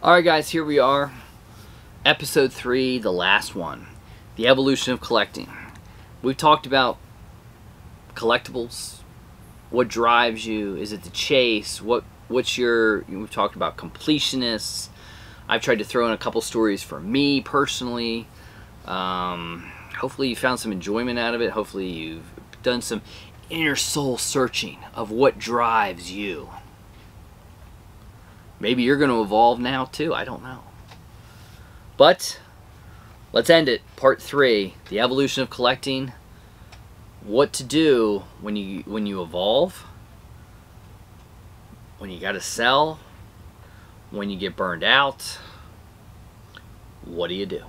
Alright guys, here we are. Episode 3, the last one. The evolution of collecting. We've talked about collectibles. What drives you? Is it the chase? We've talked about completionists. I've tried to throw in a couple stories for me personally. Hopefully you found some enjoyment out of it. Hopefully you've done some inner soul searching of what drives you. Maybe you're going to evolve now too. I don't know. But let's end it. Part 3, the evolution of collecting. What to do when you evolve, when you got to sell, when you get burned out. What do you do?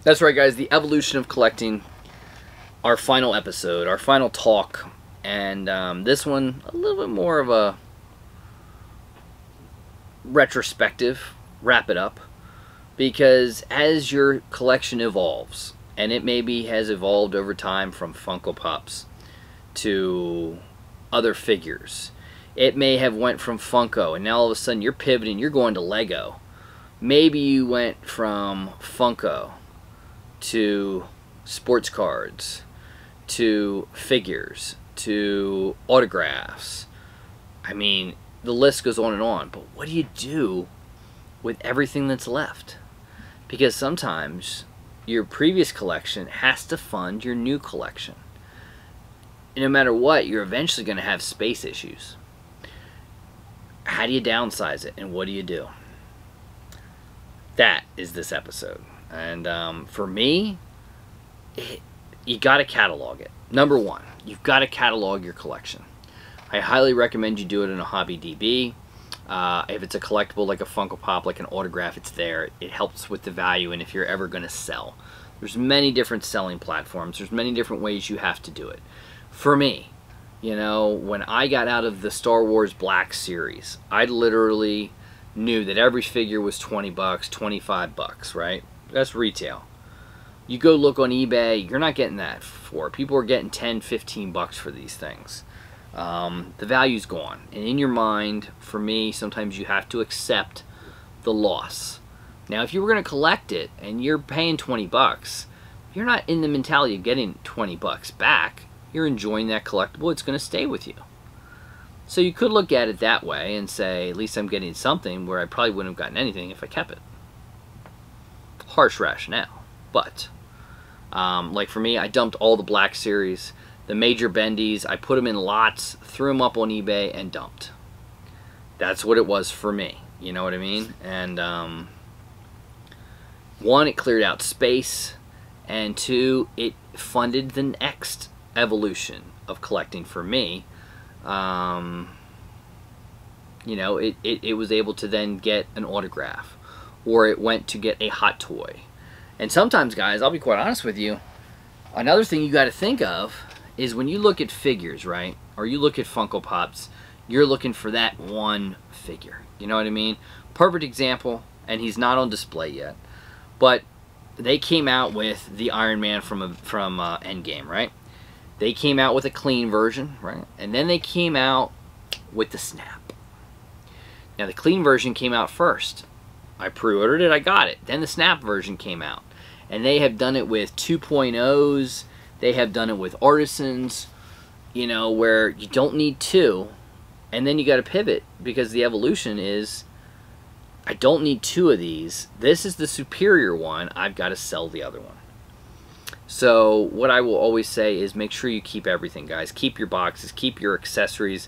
That's right, guys. The evolution of collecting. Our final episode, our final talk, and this one a little bit more of a retrospective, wrap it up, because as your collection evolves, and it maybe has evolved over time from Funko Pops to other figures, it may have went from Funko and now all of a sudden you're pivoting, you're going to Lego. Maybe you went from Funko to sports cards, to figures, to autographs. I mean, the list goes on and on. But what do you do with everything that's left? Because sometimes your previous collection has to fund your new collection. And no matter what, you're eventually going to have space issues. How do you downsize it, and what do you do? That is this episode. And for me, you got to catalog it. Number one, you've got to catalog your collection. I highly recommend you do it in a hobby DB. If it's a collectible like a Funko Pop, like an autograph, it's there. It helps with the value, and if you're ever going to sell. There's many different selling platforms. There's many different ways you have to do it. For me, you know, when I got out of the Star Wars Black series, I literally knew that every figure was 20 bucks, 25 bucks, right? That's retail. You go look on eBay, you're not getting that for. People are getting 10, 15 bucks for these things. The value's gone. And in your mind, for me, sometimes you have to accept the loss. Now, if you were going to collect it and you're paying 20 bucks, you're not in the mentality of getting 20 bucks back. You're enjoying that collectible. It's going to stay with you. So you could look at it that way and say, at least I'm getting something where I probably wouldn't have gotten anything if I kept it. Harsh rationale. But, like for me, I dumped all the Black series, the major bendies, I put them in lots, threw them up on eBay, and dumped. That's what it was for me. You know what I mean? And, one, it cleared out space, and two, it funded the next evolution of collecting for me. You know, it was able to then get an autograph, or it went to get a hot toy. And sometimes, guys, I'll be quite honest with you, another thing you got to think of is when you look at figures, right, or you look at Funko Pops, you're looking for that one figure. You know what I mean? Perfect example, and he's not on display yet, but they came out with the Iron Man from Endgame, right? They came out with a clean version, right? And then they came out with the Snap. Now, the clean version came out first. I pre-ordered it, I got it. Then the Snap version came out. And they have done it with 2.0s. They have done it with artisans, you know, where you don't need two. And then you got to pivot, because the evolution is, I don't need two of these. This is the superior one. I've got to sell the other one. So what I will always say is make sure you keep everything, guys. Keep your boxes. Keep your accessories.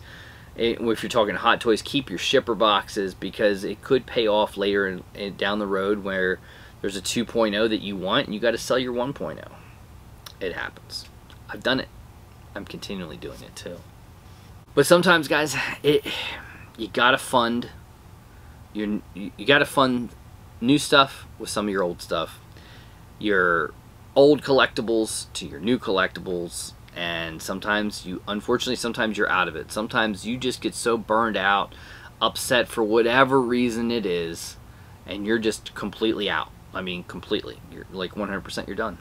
If you're talking Hot Toys, keep your shipper boxes, because it could pay off later down the road where there's a 2.0 that you want and you got to sell your 1.0. It happens. I've done it. I'm continually doing it too. But sometimes, guys, you gotta fund you gotta fund new stuff with some of your old stuff. Your old collectibles to your new collectibles. And sometimes unfortunately, sometimes you're out of it. Sometimes you just get so burned out, upset for whatever reason it is, and you're just completely out. I mean, completely. You're like 100% you're done.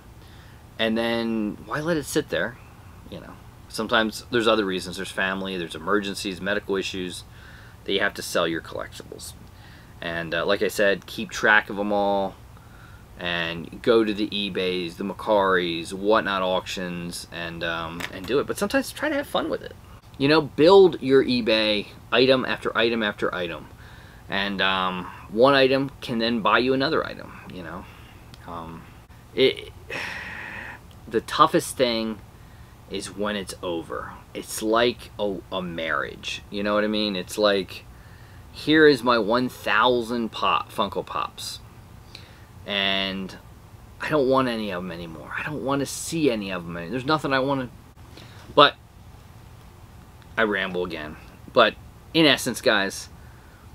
And then why let it sit there? You know, Sometimes there's other reasons. There's family, there's emergencies, medical issues that you have to sell your collectibles. And like I said, keep track of them all, and go to the eBays, the Macaris, whatnot auctions, and do it. But sometimes try to have fun with it. You know, build your eBay item after item after item, and one item can then buy you another item. You know, the toughest thing is when it's over. It's like a marriage. You know what I mean? It's like, here is my 1,000 Funko Pops, and I don't want any of them anymore. I don't want to see any of them anymore. There's nothing I want to... But I ramble again. But in essence, guys,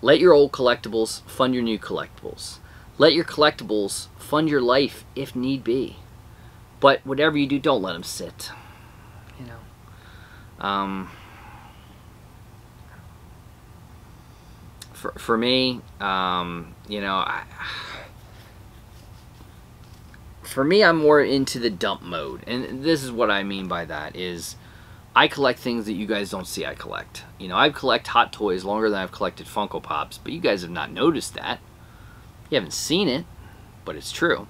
let your old collectibles fund your new collectibles. Let your collectibles fund your life if need be. But whatever you do, don't let them sit. You know. For me, you know, for me, I'm more into the dump mode, and this is what I mean by that is, I collect things that you guys don't see I collect. You know, I've collected Hot Toys longer than I've collected Funko Pops, but you guys have not noticed that. You haven't seen it, but it's true.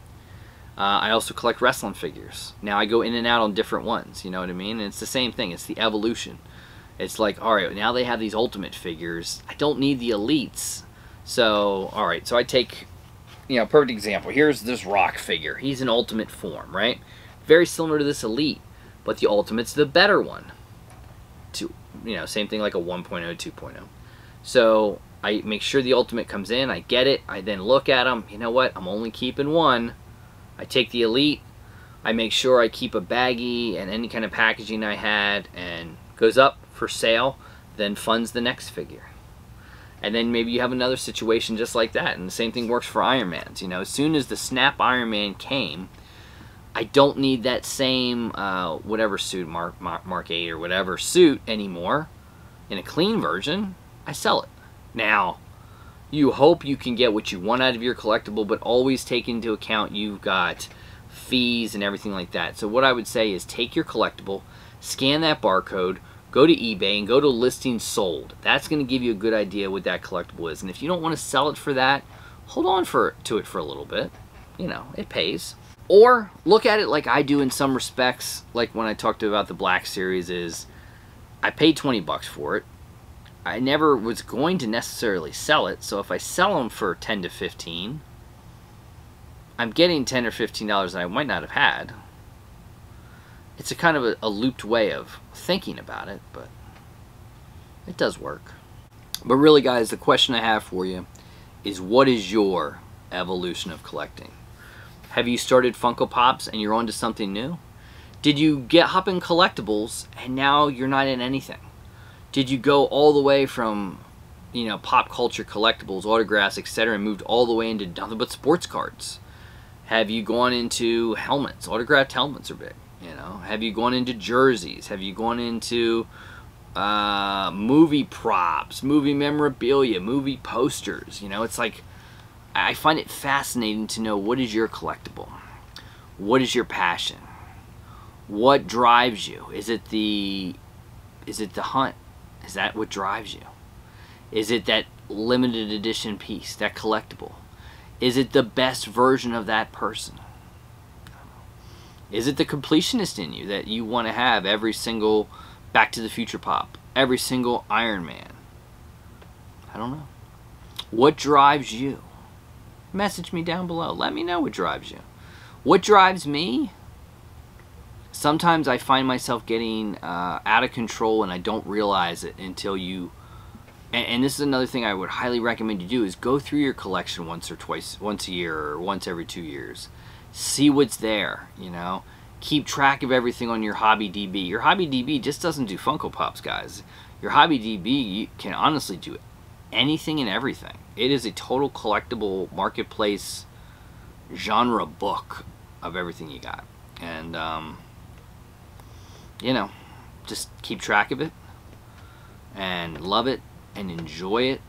I also collect wrestling figures. Now I go in and out on different ones, you know what I mean? And it's the same thing, it's the evolution. It's like, alright, now they have these Ultimate figures. I don't need the Elites. So, alright, so I take, you know, perfect example. Here's this Rock figure. He's in Ultimate form, right? Very similar to this Elite, but the Ultimate's the better one. You know, same thing like a 1.0, 2.0. So, I make sure the Ultimate comes in, I get it, I then look at him, you know what, I'm only keeping one. I take the Elite, I make sure I keep a baggie and any kind of packaging I had, and goes up for sale, then funds the next figure. And then maybe you have another situation just like that, and the same thing works for Iron Mans. You know, as soon as the Snap Iron Man came, I don't need that same whatever suit, Mark 8 or whatever suit anymore. In a clean version, I sell it. Now, you hope you can get what you want out of your collectible, but always take into account you've got fees and everything like that. So what I would say is take your collectible, scan that barcode, go to eBay and go to listing sold. That's going to give you a good idea what that collectible is. And if you don't want to sell it for that, hold on to it for a little bit. You know, it pays. Or look at it like I do in some respects, like when I talked about the Black Series, is I paid 20 bucks for it. I never was going to necessarily sell it, so if I sell them for 10 to 15, I'm getting 10 or $15 that I might not have had. It's a kind of a looped way of thinking about it, but it does work. But really, guys, the question I have for you is, what is your evolution of collecting? Have you started Funko Pops and you're on to something new? Did you hop in collectibles and now you're not in anything? Did you go all the way from, you know, pop culture collectibles, autographs, etc., and moved all the way into nothing but sports cards? Have you gone into helmets? Autographed helmets are big. You know, have you gone into jerseys? Have you gone into movie props, movie memorabilia, movie posters? You know, it's like, I find it fascinating to know, what is your collectible? What is your passion? What drives you? Is it the hunt? Is that what drives you? Is it that limited edition piece, that collectible? Is it the best version of that person? Is it the completionist in you that you want to have every single Back to the Future Pop, every single Iron Man? I don't know. What drives you? Message me down below. Let me know what drives you. What drives me? Sometimes I find myself getting out of control and I don't realize it until you... And this is another thing I would highly recommend you do, is go through your collection once a year or once every 2 years. See what's there, you know. Keep track of everything on your Hobby DB. Your Hobby DB just doesn't do Funko Pops, guys. Your Hobby DB can honestly do anything and everything. It is a total collectible marketplace genre book of everything you got. And, you know, just keep track of it and love it and enjoy it.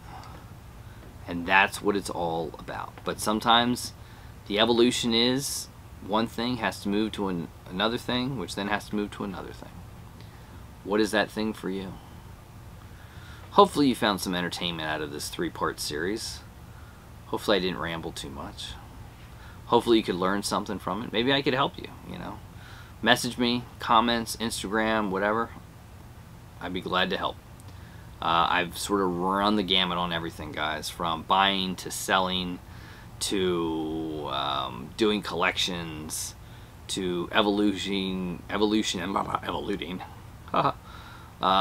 And that's what it's all about. But sometimes the evolution is one thing has to move to another thing, which then has to move to another thing. What is that thing for you? Hopefully you found some entertainment out of this 3-part series. Hopefully I didn't ramble too much. Hopefully you could learn something from it. Maybe I could help you, you know. Message me, comments, Instagram, whatever. I'd be glad to help. I've sort of run the gamut on everything, guys, from buying to selling to doing collections to evoluting,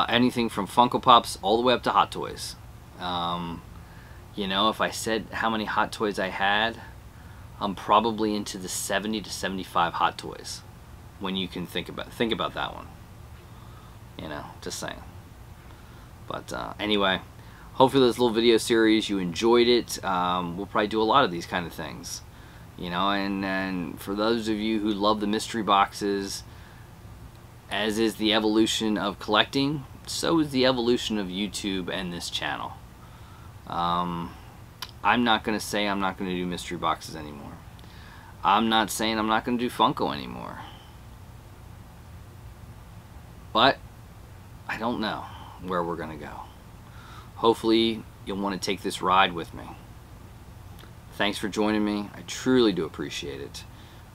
anything from Funko Pops all the way up to Hot Toys. You know, if I said how many Hot Toys I had, I'm probably into the 70 to 75 Hot Toys. When you can think about that one. You know, just saying. But anyway, hopefully this little video series, you enjoyed it. We'll probably do a lot of these kind of things. You know, and for those of you who love the mystery boxes, as is the evolution of collecting, so is the evolution of YouTube and this channel. I'm not going to say I'm not going to do mystery boxes anymore. I'm not saying I'm not going to do Funko anymore. But I don't know where we're going to go. Hopefully you'll want to take this ride with me. Thanks for joining me. I truly do appreciate it.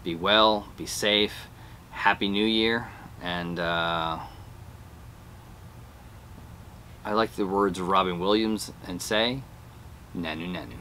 Be well, be safe, Happy New Year, and I like the words of Robin Williams and say, Nanu Nanu.